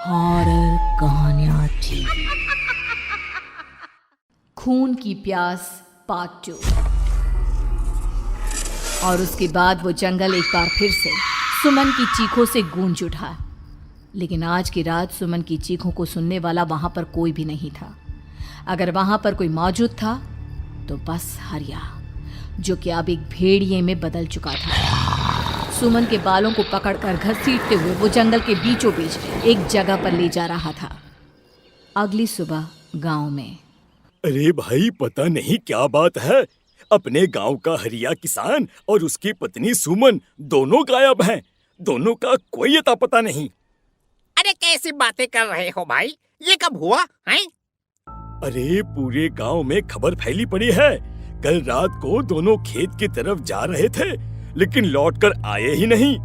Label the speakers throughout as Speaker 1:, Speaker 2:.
Speaker 1: Horror कहानियाँ TV. खून की प्यास पार्ट 2। और उसके बाद वो जंगल एक बार फिर से सुमन की चीखों से गूंज उठा। लेकिन आज की रात सुमन की चीखों को सुनने वाला वहां पर कोई भी नहीं था। अगर वहां पर कोई मौजूद था तो बस हरिया, जो कि अब एक भेड़िए में बदल चुका था। सुमन के बालों को पकड़कर घसीटते हुए वो जंगल के बीचों बीच एक जगह पर ले जा रहा था। अगली सुबह गांव में।
Speaker 2: अरे भाई, पता नहीं क्या बात है, अपने गांव का हरिया किसान और उसकी पत्नी सुमन दोनों गायब हैं। दोनों का कोई अता पता नहीं।
Speaker 3: अरे कैसी बातें कर रहे हो भाई, ये कब हुआ है?
Speaker 2: अरे पूरे गांव में खबर फैली पड़ी है। कल रात को दोनों खेत की तरफ जा रहे थे, लेकिन लौटकर आए ही नहीं।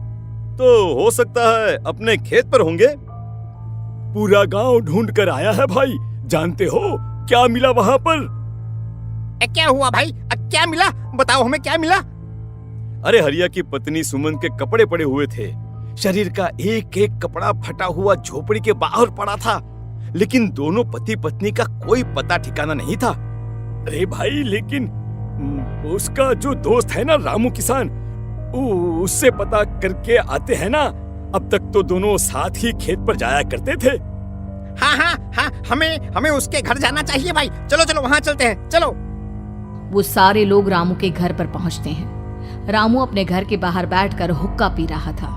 Speaker 4: तो हो सकता है अपने खेत पर होंगे।
Speaker 2: पूरा गांव ढूंढ कर आया है भाई। जानते हो क्या मिला वहां पर?
Speaker 3: क्या हुआ भाई? क्या मिला? बताओ हमें, क्या मिला?
Speaker 4: अरे हरिया की पत्नी सुमन के कपड़े पड़े हुए थे। शरीर का एक एक कपड़ा फटा हुआ झोपड़ी के बाहर पड़ा था, लेकिन दोनों पति पत्नी का कोई पता ठिकाना नहीं था।
Speaker 2: अरे भाई, लेकिन उसका जो दोस्त है ना रामू किसान, उससे पता करके आते हैं ना। अब तक तो दोनों साथ ही खेत पर जाया करते थे।
Speaker 3: हाँ, हमें उसके घर जाना चाहिए भाई। चलो वहाँ चलते हैं, चलो।
Speaker 1: वो सारे लोग रामू के घर पर पहुंचते हैं। रामू अपने घर के बाहर बैठकर हुक्का पी रहा था।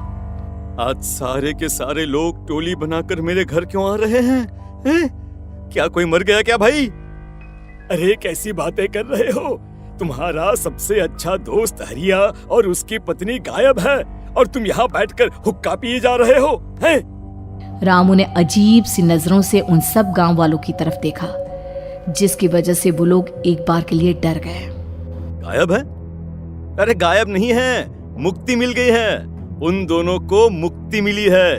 Speaker 4: आज सारे के सारे लोग टोली बनाकर मेरे घर क्यों आ रहे हैं? क्या कोई मर गया क्या भाई?
Speaker 2: अरे कैसी बातें कर रहे हो? तुम्हारा सबसे अच्छा दोस्त हरिया और उसकी पत्नी गायब है, और तुम यहाँ बैठकर हुक्का पिए जा रहे हो हैं?
Speaker 1: रामू ने अजीब सी नजरों से उन सब गांव वालों की तरफ देखा, जिसकी वजह से वो लोग एक बार के लिए डर गए।
Speaker 4: गायब है? अरे गायब नहीं है, मुक्ति मिल गई है। उन दोनों को मुक्ति मिली है।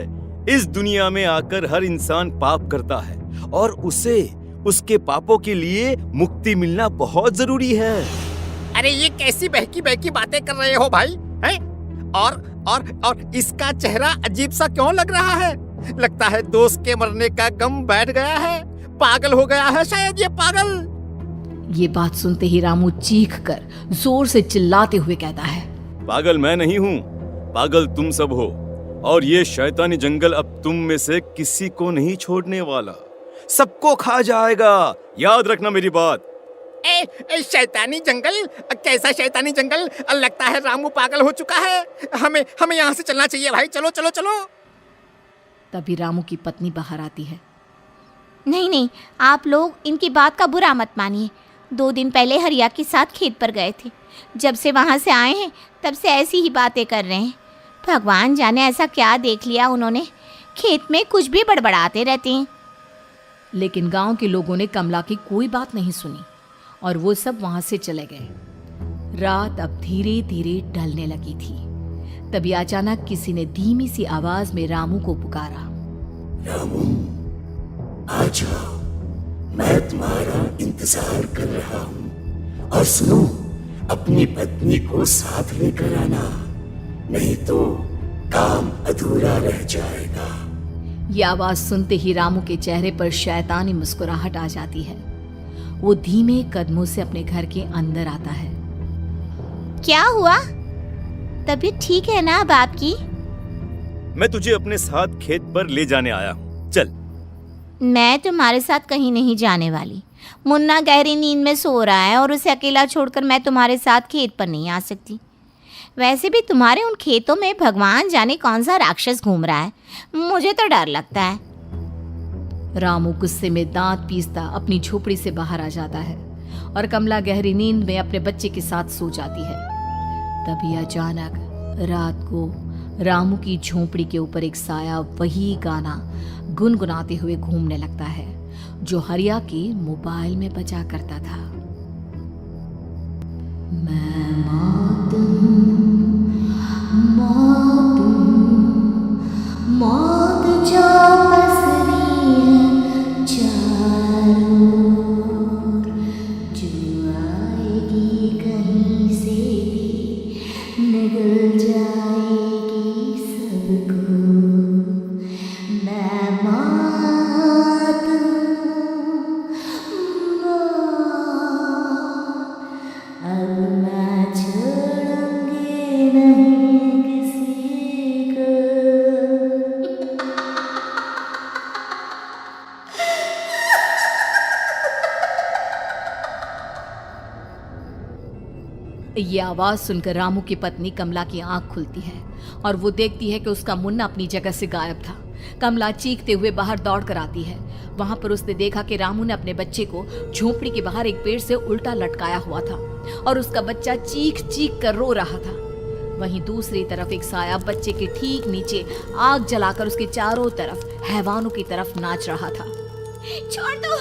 Speaker 4: इस दुनिया में आकर हर इंसान पाप करता है, और उसे उसके पापों के लिए मुक्ति मिलना बहुत जरूरी है।
Speaker 3: अरे ये कैसी बहकी बातें कर रहे हो भाई, हैं? और इसका चेहरा अजीब सा क्यों लग रहा है? लगता है दोस्त के मरने का गम बैठ गया है। पागल हो गया है शायद ये पागल।
Speaker 1: ये बात सुनते ही रामू चीख कर जोर से चिल्लाते हुए कहता है,
Speaker 4: पागल मैं नहीं हूँ, पागल तुम सब हो। और ये शैतानी जंगल अब तुम में से किसी को नहीं छोड़ने वाला, सबको खा जाएगा। याद रखना मेरी बात।
Speaker 3: शैतानी जंगल? कैसा शैतानी जंगल? लगता है रामू पागल हो चुका है। हमें यहाँ से चलना चाहिए भाई। चलो।
Speaker 1: तभी रामू की पत्नी बाहर आती है।
Speaker 5: नहीं, आप लोग इनकी बात का बुरा मत मानिए। 2 दिन पहले हरिया के साथ खेत पर गए थे। जब से वहाँ से आए हैं तब से ऐसी ही बातें कर रहे हैं। भगवान जाने ऐसा क्या देख लिया उन्होंने, खेत में कुछ भी बड़बड़ाते रहते हैं।
Speaker 1: लेकिन गांव के लोगों ने कमला की कोई बात नहीं सुनी, और वो सब वहां से चले गए। रात अब धीरे धीरे ढलने लगी थी। तभी अचानक किसी ने धीमी सी आवाज में रामू को पुकारा।
Speaker 6: रामू, आ जाओ, मैं तुम्हारा इंतजार कर रहा हूँ। और सुनो, अपनी पत्नी को साथ लेकर आना, नहीं तो काम अधूरा रह जाएगा।
Speaker 1: ये आवाज सुनते ही रामू के चेहरे पर शैतानी मुस्कुराहट आ जाती है। वो धीमे कदमों से अपने घर के अंदर आता है।
Speaker 5: क्या हुआ? तबीयत ठीक है ना अब आपकी?
Speaker 4: मैं तुझे अपने साथ खेत पर ले जाने आया हूँ, चल।
Speaker 5: मैं तुम्हारे साथ कहीं नहीं जाने वाली। मुन्ना गहरी नींद में सो रहा है, और उसे अकेला छोड़कर मैं तुम्हारे साथ खेत पर नहीं आ सकती। वैसे भी तुम्हारे उन खेतों में भगवान जाने कौन सा राक्षस घूम रहा है, मुझे तो डर लगता है।
Speaker 1: रामू गुस्से में दांत पीसता अपनी झोपड़ी से बाहर आ जाता है, और कमला गहरी नींद में अपने बच्चे के साथ सो जाती है। तभी अचानक रात को रामू की झोपड़ी के ऊपर एक साया वही गाना गुनगुनाते हुए घूमने लगता है, जो हरिया के मोबाइल में बजा करता था। मैं मौत जो पसरी है चारों ओर, जो आएगी कहीं से भी निगल जाएगी सबको। मैं ये आवाज सुनकर रामू की पत्नी कमला की आंख खुलती है और वो देखती है कि उसका मुन्ना अपनी जगह से गायब था। कमला चीखते हुए बाहर दौड़ कर आती है। वहां पर उसने देखा कि रामू ने अपने बच्चे को झोपड़ी के बाहर एक पेड़ से उल्टा लटकाया हुआ था और उसका बच्चा चीख चीख कर रो रहा था। वहीं दूसरी तरफ एक साया बच्चे के ठीक नीचे आग जलाकर उसके चारों तरफ हैवानों की तरफ नाच रहा था।
Speaker 5: छोड़ दो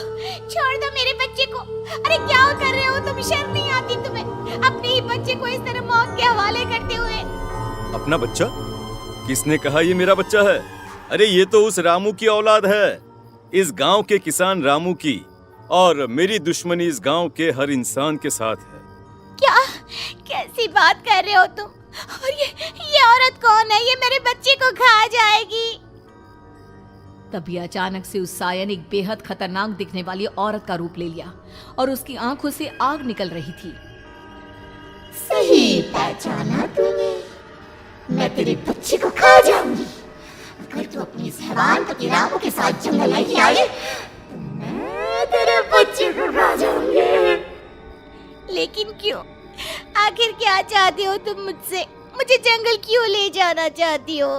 Speaker 5: मेरे बच्चे को। अरे क्या कर रहे हो तुम? शर्म नहीं आती तुम्हें? अपने ही बच्चे को इस तरह मौत के हवाले करते हुए।
Speaker 4: अपना बच्चा? किसने कहा ये मेरा बच्चा है? अरे ये तो उस रामू की औलाद है, इस गांव के किसान रामू की, और मेरी दुश्मनी इस गांव के हर इंसान के साथ है।
Speaker 5: क्या? कैसी बात कर रहे हो तुम? और ये औरत कौन है? ये मेरे बच्चे को खा जाएगी।
Speaker 1: तभी अचानक से उस साया ने एक बेहद खतरनाक दिखने वाली औरत का रूप ले लिया और उसकी आंखों से आग निकल रही थी।
Speaker 6: सही पहचाना तूने। मैं तेरे बच्चे को खा जाऊंगी। अगर तू अपनी इस हैवान पति रामू के साथ जंगल नहीं आए तो मैं तेरे बच्चे को खा जाऊंगी।
Speaker 5: लेकिन क्यों? आखिर क्या चाहती हो तुम मुझसे? मुझे जंगल क्यों ले जाना चाहती हो?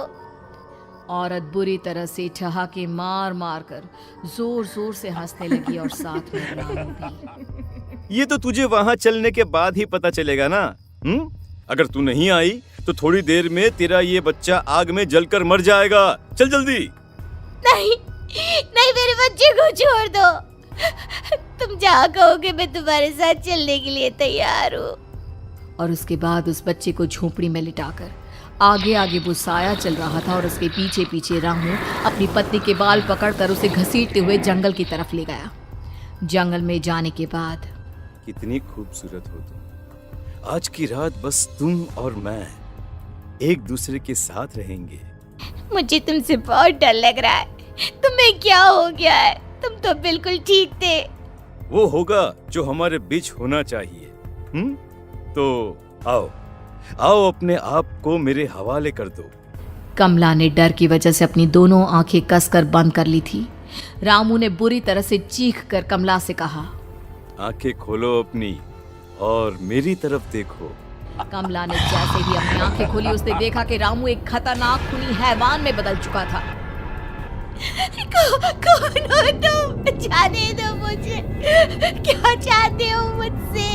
Speaker 1: औरत बुरी तरह से ठहाके मार मार कर जोर जोर से हंसने लगी और साथ में रामू भी।
Speaker 4: ये तो तुझे वहाँ चलने के बाद ही पता चलेगा ना। अगर तू नहीं आई तो थोड़ी देर में तेरा ये बच्चा आग में जलकर मर जाएगा। चल जल्दी।
Speaker 5: नहीं, मेरे बच्चे को छोड़ दो। तुम जहाँ कहोगे मैं तुम्हारे साथ चलने के लिए तैयार हूँ।
Speaker 1: और उसके बाद उस बच्चे को झोपड़ी में लिटाकर आगे आगे वो साया चल रहा था और उसके पीछे पीछे रामू अपनी पत्नी के बाल पकड़कर उसे घसीटते हुए जंगल की तरफ ले गया। जंगल में जाने के बाद,
Speaker 4: कितनी खूबसूरत हो तुम। आज की रात बस तुम और मैं एक दूसरे के साथ रहेंगे।
Speaker 5: मुझे तुमसे बहुत डर लग रहा है। तुम्हें क्या हो गया है? तुम तो बिल्कुल ठीक थे।
Speaker 4: वो होगा जो हमारे बीच होना चाहिए। तो आओ अपने आप को मेरे हवाले कर दो।
Speaker 1: कमला ने डर की वजह से अपनी दोनों आंखें कसकर बंद कर ली थी। रामू ने बुरी तरह से चीख कर कमला से कहा,
Speaker 4: आंखें खोलो अपनी और मेरी तरफ देखो।
Speaker 1: कमला ने जैसे ही अपनी आंखें खोली उसने देखा कि रामू एक खतरनाक खूनी हैवान में बदल चुका था।
Speaker 5: कौन हो तुम? जाने दो मुझे। क्या चाहते हो मुझसे?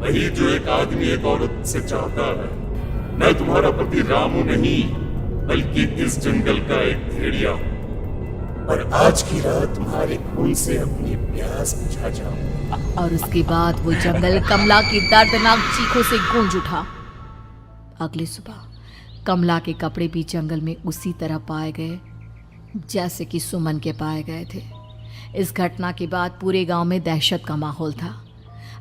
Speaker 6: वही जो एक आदमी एक औरत से चाहता है। मैं तुम्हारा पति रामू नहीं बल्कि इस जंगल का एक भेड़िया हूँ और आज की रात तुम्हारे खून से अपनी प्यास बुझा जाऊं।
Speaker 1: और उसके बाद वो जंगल कमला की दर्दनाक चीखों से गूंज उठा। अगली सुबह कमला के कपड़े भी जंगल में उसी तरह पाए गए जैसे कि सुमन के पाए गए थे। इस घटना के बाद पूरे गांव में दहशत का माहौल था।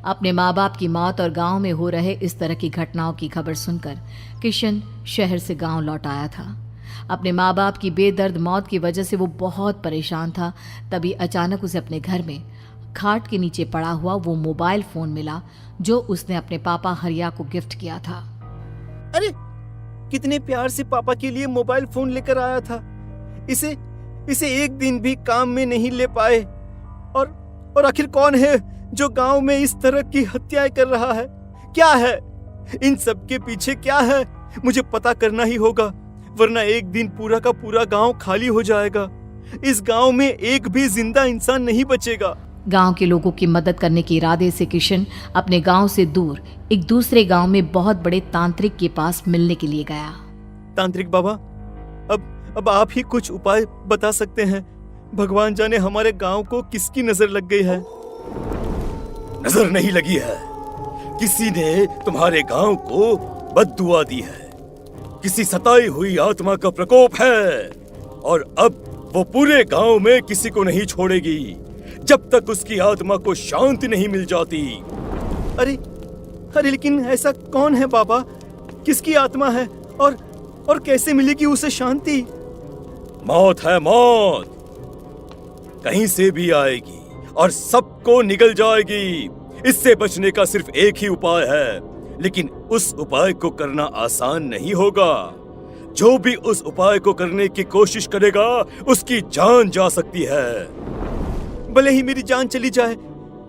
Speaker 1: अपने माँ बाप की मौत और गांव में हो रहे इस तरह की घटनाओं की खबर सुनकर किशन शहर से गांव लौट आया था। अपने माँ बाप की बेदर्द मौत की वजह से वो बहुत परेशान था। तभी अचानक उसे अपने घर में खाट के नीचे पड़ा हुआ वो मोबाइल फोन मिला जो उसने अपने पापा हरिया को गिफ्ट किया था।
Speaker 4: अरे कितने प्यार से पापा के लिए मोबाइल फोन लेकर आया था। इसे एक दिन भी काम में नहीं ले पाए। और आखिर कौन है जो गांव में इस तरह की हत्याएं कर रहा है? क्या है इन सब के पीछे? क्या है? मुझे पता करना ही होगा, वरना एक दिन पूरा का पूरा गांव खाली हो जाएगा। इस गांव में एक भी जिंदा इंसान नहीं बचेगा।
Speaker 1: गांव के लोगों की मदद करने के इरादे से किशन अपने गांव से दूर एक दूसरे गांव में बहुत बड़े तांत्रिक के पास मिलने के लिए गया।
Speaker 4: तांत्रिक बाबा, अब आप ही कुछ उपाय बता सकते हैं। भगवान जाने हमारे गांव को किसकी नजर लग गई है।
Speaker 2: नजर नहीं लगी है, किसी ने तुम्हारे गांव को बद्दुआ दी है। किसी सताई हुई आत्मा का प्रकोप है और अब वो पूरे गांव में किसी को नहीं छोड़ेगी जब तक उसकी आत्मा को शांति नहीं मिल जाती।
Speaker 4: अरे लेकिन ऐसा कौन है बाबा? किसकी आत्मा है और कैसे मिलेगी उसे शांति?
Speaker 2: मौत है मौत, कहीं से भी आएगी और सबको निगल जाएगी। इससे बचने का सिर्फ एक ही उपाय है, लेकिन उस उपाय को करना आसान नहीं होगा। जो भी उस उपाय को करने की कोशिश करेगा उसकी जान जा सकती है।
Speaker 4: भले ही मेरी जान चली जाए,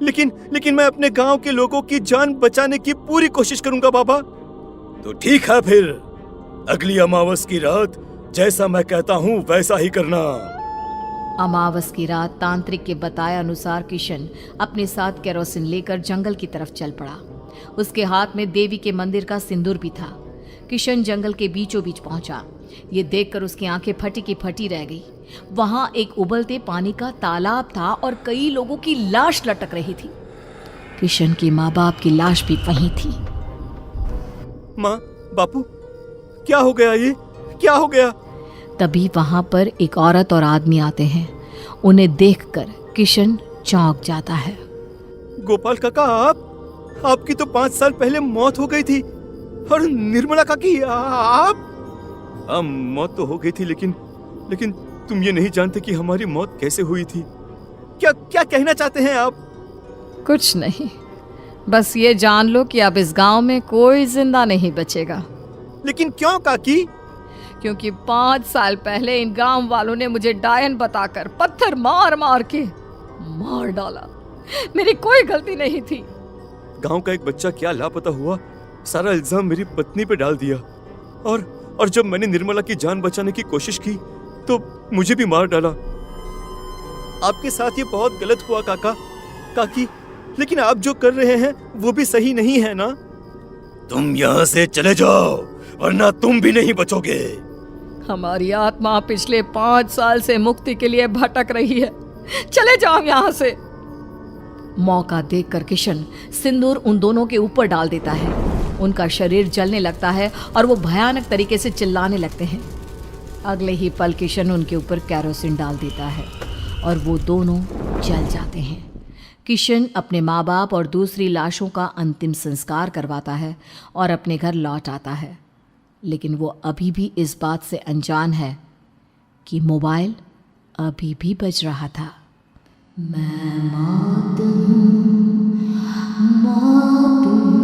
Speaker 4: लेकिन मैं अपने गांव के लोगों की जान बचाने की पूरी कोशिश करूंगा बाबा।
Speaker 2: तो ठीक है, फिर अगली अमावस की रात जैसा मैं कहता हूँ वैसा ही करना।
Speaker 1: अमावस की रात तांत्रिक के बताए अनुसार किशन अपने साथ केरोसिन लेकर जंगल की तरफ चल पड़ा। उसके हाथ में देवी के मंदिर का सिंदूर भी था। किशन जंगल के बीचों बीच पहुंचा। ये देखकर उसकी आंखें फटी की फटी रह गई। वहां एक उबलते पानी का तालाब था और कई लोगों की लाश लटक रही थी। किशन के माँ बाप की लाश भी वहीं थी।
Speaker 4: माँ, बापू, क्या हो गया? ये क्या हो गया?
Speaker 1: तभी वहां पर एक औरत और आदमी आते हैं। उन्हें देखकर किशन चौंक जाता है।
Speaker 4: गोपाल काका, आपकी तो 5 साल पहले मौत हो गई थी। और निर्मला काकी, आप? मौत तो हो गई थी, लेकिन तुम ये नहीं जानते कि हमारी मौत कैसे हुई थी। क्या कहना चाहते हैं आप?
Speaker 1: कुछ नहीं, बस ये जान लो कि अब इस गांव में कोई जिंदा नहीं बचेगा।
Speaker 4: लेकिन क्यों काकी?
Speaker 1: क्योंकि 5 साल पहले इन गांव वालों ने मुझे डायन बताकर पत्थर मार मार के मार डाला। मेरी कोई गलती नहीं थी।
Speaker 4: गांव का एक बच्चा क्या लापता हुआ, सारा इल्जाम मेरी पत्नी पे डाल दिया। और जब मैंने निर्मला की जान बचाने की कोशिश की तो मुझे भी मार डाला। आपके साथ ये बहुत गलत हुआ काकी, लेकिन आप जो कर रहे हैं वो भी सही नहीं है ना?
Speaker 2: तुम यहाँ से चले जाओ वरना तुम भी नहीं बचोगे।
Speaker 1: हमारी आत्मा पिछले 5 साल से मुक्ति के लिए भटक रही है। चले जाओ यहाँ से। मौका देखकर किशन सिंदूर उन दोनों के ऊपर डाल देता है। उनका शरीर जलने लगता है और वो भयानक तरीके से चिल्लाने लगते हैं। अगले ही पल किशन उनके ऊपर केरोसिन डाल देता है और वो दोनों जल जाते हैं। किशन अपने माँ बाप और दूसरी लाशों का अंतिम संस्कार करवाता है और अपने घर लौट आता है। लेकिन वो अभी भी इस बात से अनजान है कि मोबाइल अभी भी बज रहा था। मैं मौत हूँ, मौत हूँ।